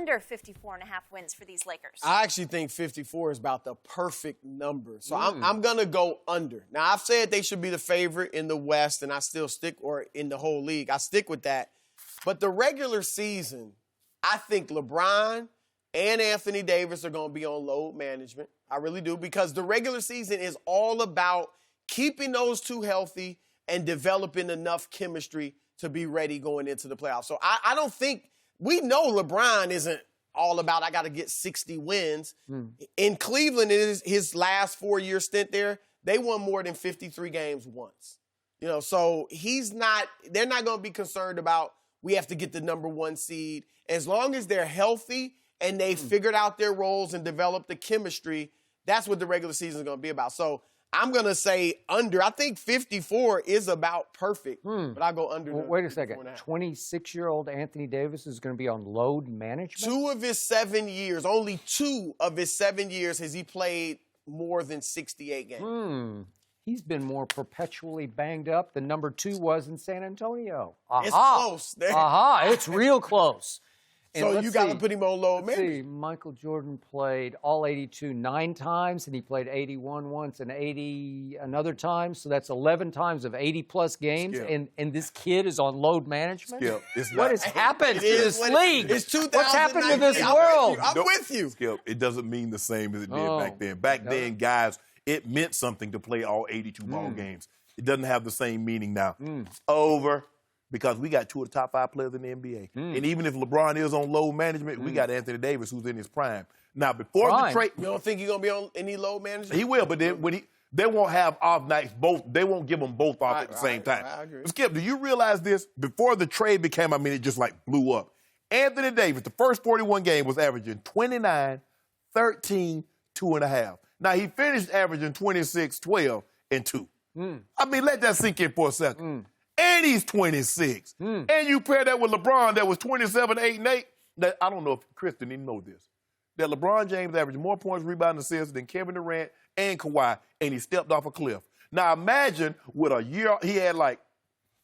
under 54.5 wins for these Lakers? I actually think 54 is about the perfect number. So I'm going to go under. Now, I've said they should be the favorite in the West, and I still stick, or in the whole league. I stick with that. But the regular season, I think LeBron and Anthony Davis are going to be on load management. I really do, because the regular season is all about keeping those two healthy and developing enough chemistry to be ready going into the playoffs. So I don't think – we know LeBron isn't all about I got to get 60 wins. In Cleveland, his last 4-year stint there, they won more than 53 games once. You know, so they're not going to be concerned about we have to get the number 1 seed. As long as they're healthy and they figured out their roles and developed the chemistry, that's what the regular season is going to be about. So I'm going to say under. I think 54 is about perfect, but I'll go under. Well, wait a second. 26-year-old Anthony Davis is going to be on load management? Only 2 of his 7 years has he played more than 68 games. He's been more perpetually banged up than number 2 was in San Antonio. It's close. It's real close. So you got to put him on load management. Michael Jordan played all 82 9 times, and he played 81 once and 80 another time. So that's 11 times of 80-plus games, and this kid is on load management? What has happened to this league? It's 2019. What's happened to this world? I'm with you. Skip, it doesn't mean the same as it did back then. Back then, guys, it meant something to play all 82 ball games. It doesn't have the same meaning now. It's over. Because we got 2 of the top 5 players in the NBA. And even if LeBron is on load management, we got Anthony Davis, who's in his prime. Now, before the trade... You don't think he's going to be on any load management? He will, but then they won't have off nights. They won't give them both off at the same time. I agree. Skip, do you realize this? Before the trade became, it just like blew up. Anthony Davis, the first 41 games, was averaging 29, 13, 2.5. Now, he finished averaging 26, 12, and 2. Let that sink in for a second. And he's 26. And you pair that with LeBron that was 27, 8, and 8. Now, I don't know if Kristen didn't know this. That LeBron James averaged more points, rebounds, and assists than Kevin Durant and Kawhi, and he stepped off a cliff. Now, imagine with a year, he had like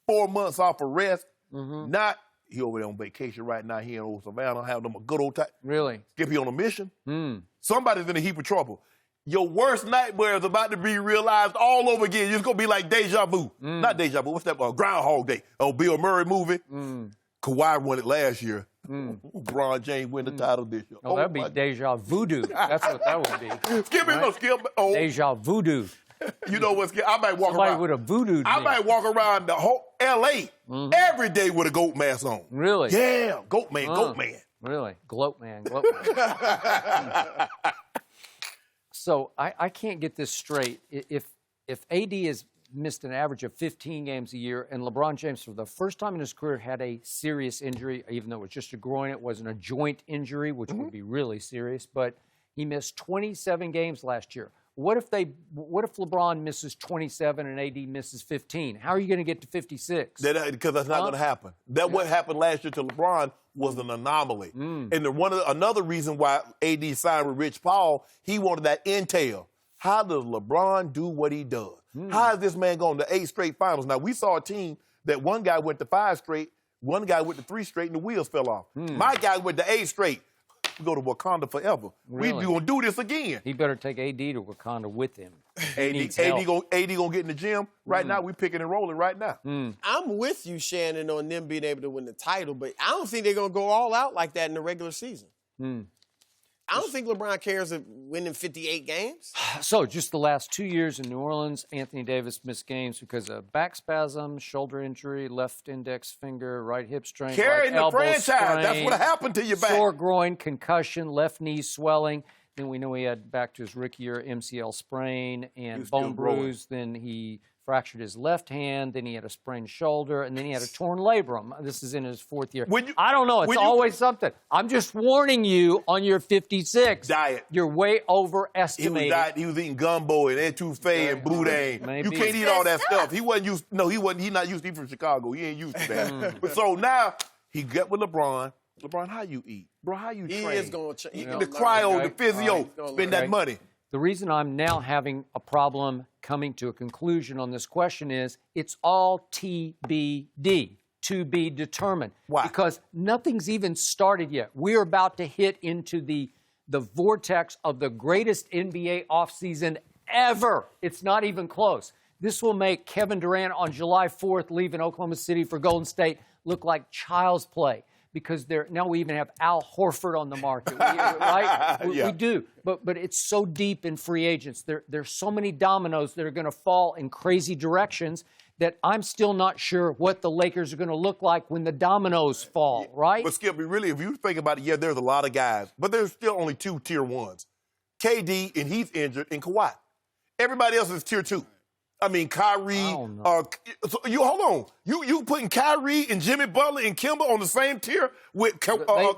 4 months off of rest. Not, he over there on vacation right now. He in old Savannah, having them a good old time. Really? Skip, he on a mission. Somebody's in a heap of trouble. Your worst nightmare is about to be realized all over again. It's going to be like deja vu. Not deja vu. What's that? Groundhog Day. Bill Murray movie. Kawhi won it last year. LeBron James win the title this year. That'd be deja voodoo. That's what that would be. Skip it, Skip. Deja voodoo. You know what, Skip? I might walk Somebody around. with a voodoo. I might walk around the whole L.A. Every day with a goat mask on. Really? Yeah. Goat man, goat man. Really? Gloat man, gloat man. So I can't get this straight. If AD has missed an average of 15 games a year, and LeBron James, for the first time in his career, had a serious injury, even though it was just a groin, it wasn't a joint injury, which would be really serious, but he missed 27 games last year. What if LeBron misses 27 and AD misses 15? How are you going to get to 56? Because that's not going to happen. What happened last year to LeBron was an anomaly. And another reason why AD signed with Rich Paul, he wanted that intel. How does LeBron do what he does? How is this man going to 8 straight finals? Now, we saw a team that one guy went to 5 straight, one guy went to 3 straight, and the wheels fell off. My guy went to 8 straight. We go to Wakanda forever. Really? We going to do this again. He better take AD to Wakanda with him. AD going to get in the gym. Right now, we picking and rolling right now. I'm with you, Shannon, on them being able to win the title, but I don't think they're going to go all out like that in the regular season. I don't think LeBron cares of winning 58 games. So, just the last 2 years in New Orleans, Anthony Davis missed games because of back spasm, shoulder injury, left index finger, right hip strain, Carrying right elbow the franchise. strain, That's what happened to your back. Sore groin, concussion, left knee swelling. Then we know he had back to his rookie year MCL sprain and bone bruise. Then he fractured his left hand. Then he had a sprained shoulder. And then he had a torn labrum. This is in his 4th year. I don't know. It's always something. I'm just warning you on your 56. Diet. You're way overestimating. He was eating gumbo and etouffee and boudin. You can't eat all that stuff. He wasn't used. No, he wasn't. He's not used to eat from Chicago. He ain't used to that. But so now he got with LeBron. LeBron, how you eat? Bro, how you train? He is going to the cryo, the physio, spend that money. The reason I'm now having a problem coming to a conclusion on this question is it's all TBD. to be determined. Why? Because nothing's even started yet. We're about to hit into the vortex of the greatest NBA offseason ever. It's not even close. This will make Kevin Durant on July 4th leaving Oklahoma City for Golden State look like child's play, because now we even have Al Horford on the market, right? We do. But it's so deep in free agents. There's so many dominoes that are going to fall in crazy directions that I'm still not sure what the Lakers are going to look like when the dominoes fall, right? But, Skip, really, if you think about it, yeah, there's a lot of guys, but there's still only 2 tier 1s. KD, and he's injured, and Kawhi. Everybody else is tier 2. I mean, Kyrie. So you hold on. You putting Kyrie and Jimmy Butler and Kimba on the same tier with?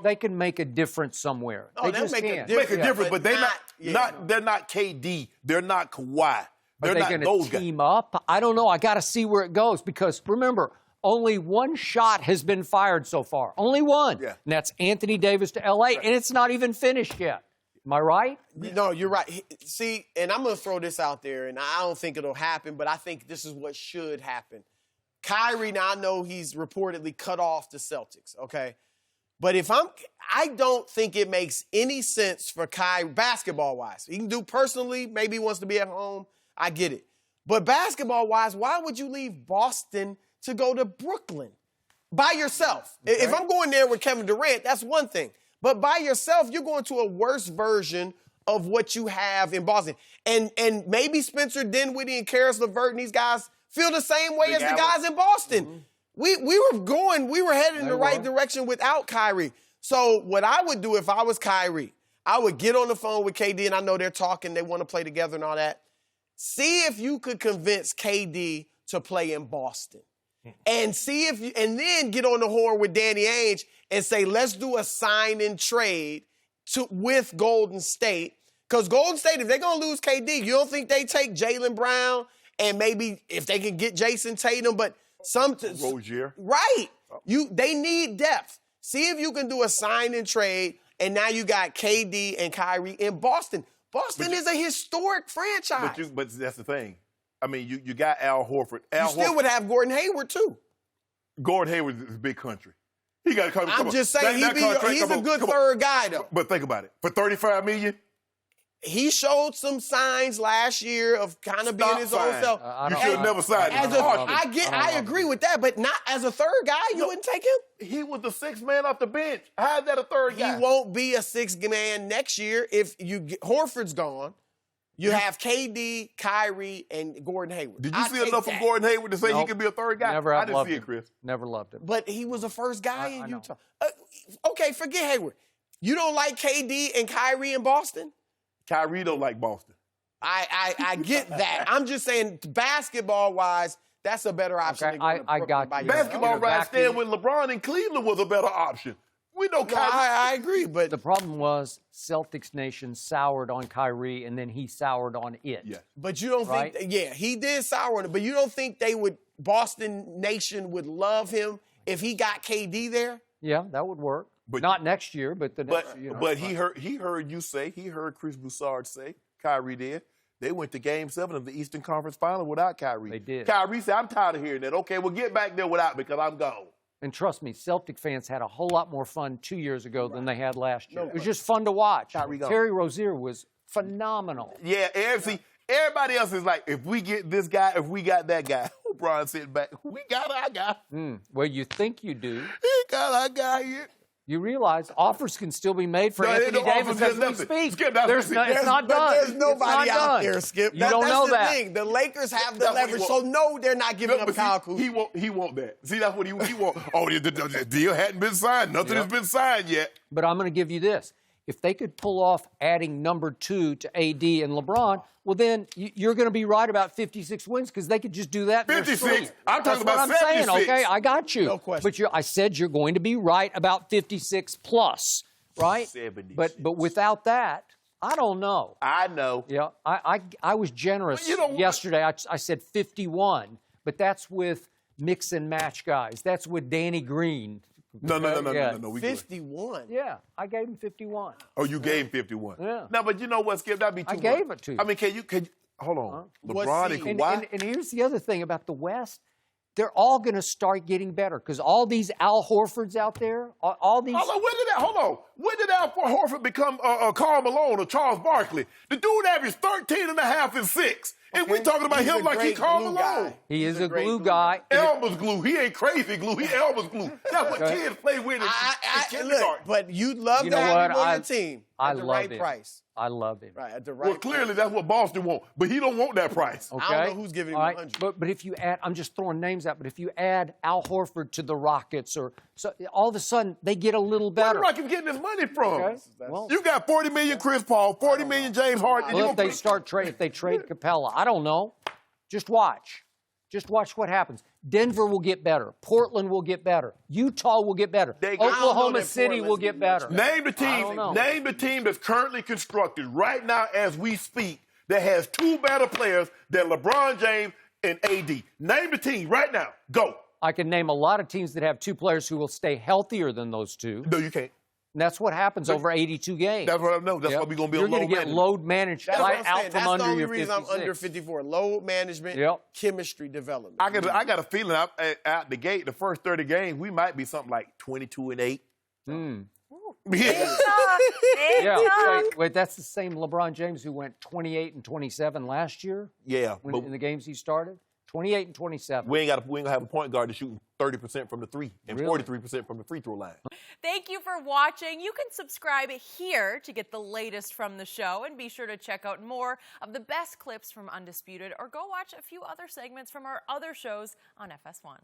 They can make a difference somewhere. Oh, they just make can. a difference, but they're not. They're not KD. They're not Kawhi. Are they going to team up? I don't know. I got to see where it goes, because remember, only one shot has been fired so far. Only one. Yeah. And that's Anthony Davis to L.A., and it's not even finished yet. Am I right? No, you're right. See, and I'm going to throw this out there, and I don't think it'll happen, but I think this is what should happen. Kyrie, now I know he's reportedly cut off the Celtics, okay? But I don't think it makes any sense for Kyrie, basketball-wise. He can do personally, maybe he wants to be at home. I get it. But basketball-wise, why would you leave Boston to go to Brooklyn by yourself? Okay. If I'm going there with Kevin Durant, that's one thing. But by yourself, you're going to a worse version of what you have in Boston. And maybe Spencer Dinwiddie and Karis LeVert and these guys feel the same way as the guys in Boston. Mm-hmm. We were headed in the right direction without Kyrie. So what I would do if I was Kyrie, I would get on the phone with KD, and I know they're talking, they want to play together and all that. See if you could convince KD to play in Boston. And and then get on the horn with Danny Ainge and say, let's do a sign and trade with Golden State. Because Golden State, if they're going to lose KD, you don't think they take Jaylen Brown and maybe if they can get Jason Tatum, but Rozier. Right. They need depth. See if you can do a sign and trade, and now you got KD and Kyrie in Boston. Boston is a historic franchise. But that's the thing. I mean, you got Al Horford. You still would have Gordon Hayward, too. Gordon Hayward is big country. He got to come. I'm just saying he's a good third guy, though. But think about it. For $35 million? He showed some signs last year of kind of being his own self. You should have never signed him. I agree with that, but not as a third guy. You wouldn't take him? He was the sixth man off the bench. How is that a third guy? He won't be a sixth man next year if Horford's gone. You have KD, Kyrie, and Gordon Hayward. Did you see enough of Gordon Hayward to say he could be a third guy? Never I didn't loved see him. it, Chris. Never loved him. But he was the first guy in Utah. Okay, forget Hayward. You don't like KD and Kyrie in Boston? Kyrie don't like Boston. I get that. I'm just saying, basketball-wise, that's a better option. Okay, I got you. Basketball-wise, staying with LeBron in Cleveland was a better option. We know Kyrie. I agree, but the problem was Celtics Nation soured on Kyrie, and then he soured on it. Yeah. But you don't think, he did sour on it, but you don't think Boston Nation would love him if he got KD there? Yeah, that would work. But not next year, but the next year. But he heard Chris Broussard say, Kyrie did. They went to Game 7 of the Eastern Conference Final without Kyrie. They did. Kyrie said, I'm tired of hearing that. Okay, well, get back there without me because I'm gone. And trust me, Celtic fans had a whole lot more fun 2 years ago than they had last year. It was just fun to watch. Terry Rozier was phenomenal. Yeah, everybody else is like, if we get this guy, if we got that guy. LeBron sitting back, we got our guy. Well, you think you do. He got our guy here. You realize offers can still be made for Anthony Davis as we speak. Skip, it's not done. There's nobody out there, Skip. You don't know that. That's the thing. The Lakers have the leverage, so no, they're not giving up Kyle Kuzma. He won't that. See, that's what he want. Oh, the deal hadn't been signed. Nothing has been signed yet. But I'm going to give you this. If they could pull off adding number 2 to AD and LeBron, well, then you're going to be right about 56 wins because they could just do that. 56. I'm talking about 76. Saying, okay? I got you. No question. But I said you're going to be right about 56 plus, right? 76. But without that, I don't know. I know. Yeah, I was generous yesterday. I said 51, but that's with mix and match guys. That's with Danny Green. No. We 51. Yeah, I gave him 51. Oh, you gave 51. Yeah. No, but you know what, Skip? That'd be too much. I gave it to you. I mean, can you hold on? LeBron and Kawhi. And here's the other thing about the West. they're all going to start getting better because all these Al Horfords out there, all these. Hold on. When did Al Horford become Karl Malone or Charles Barkley? The dude averaged 13 and a half and 6. And we talking about him like he Karl Malone. He is a glue guy. Elmer's glue. He ain't crazy glue. He Elmer's glue. That's what kids play with in kindergarten. Look, but you'd love You to know have him what? on your team I at the love right him. price. I love him. Right, at the right Well, clearly that's what Boston want, but he don't want that price. Okay. I don't know who's giving him All right, 100. But if you add, I'm just throwing names out, but if you add Al Horford to the Rockets, or so all of a sudden they get a little Where better. the Rockets getting this money from? Okay. Well, You got 40 million Chris Paul, 40 million James Harden. and you if gonna they put- if they trade Capella, I don't know. Just watch. Just watch what happens. Denver will get better. Portland will get better. Utah will get better. I don't know Oklahoma that City Portland's will getting get much better. better. Name the I don't know. team. Name the team that's currently constructed right now as we speak that has 2 better players than LeBron James and AD. Name the team right now. Go. I can name a lot of teams that have 2 players who will stay healthier than those 2. No, you can't. And that's what happens over 82 games. That's what I know. That's why we're gonna be You're on going low to get management. load managed That's what right I'm out saying. from That's under the only your reason 56. I'm under 54. Load management, Yep. chemistry development. I got a feeling out the gate, the first 30 games, we might be something like 22 and 8. Yeah. Yeah, wait, that's the same LeBron James who went 28 and 27 last year Yeah, but in the games he started. 28 and 27. we ain't gonna have a point guard that's shooting 30% from the 3 and Really? 43% from the free throw line. Thank you for watching. You can subscribe here to get the latest from the show, and be sure to check out more of the best clips from Undisputed, or go watch a few other segments from our other shows on FS1.